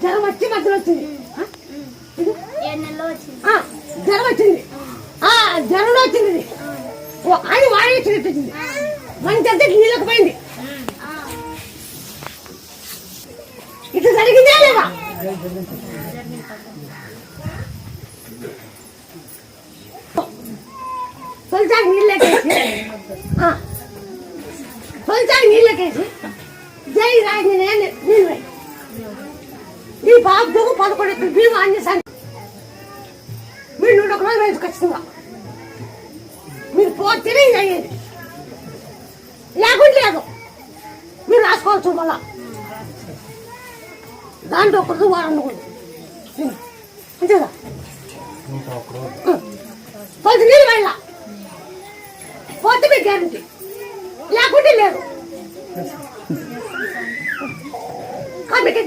జ్వరం వచ్చి మధ్యలో వచ్చింది. జ్వరం వచ్చింది, జ్వరంలో వచ్చింది. అని వాడి వచ్చింది. మంచి అంతా నీళ్ళకి పోయింది. ఇటు జరిగిందా లేదా? తొలిసారి నీళ్ళకేసి జై రాజు నీళ్ళు ఈ బాబు 11 బియ్యం అన్ని మీరు 101 రోజులు రైతు ఖచ్చితంగా మీరు పోతే అయ్యేది, లేకుంటే లేదు. మీరు రాసుకోవచ్చు మళ్ళా దాంట్లో ఒకరు వారం అంతేగా. పోతే నీళ్ళు వెళ్ళా పోతే మీకు గ్యారంటీ, లేకుంటే లేదు. కాబట్టి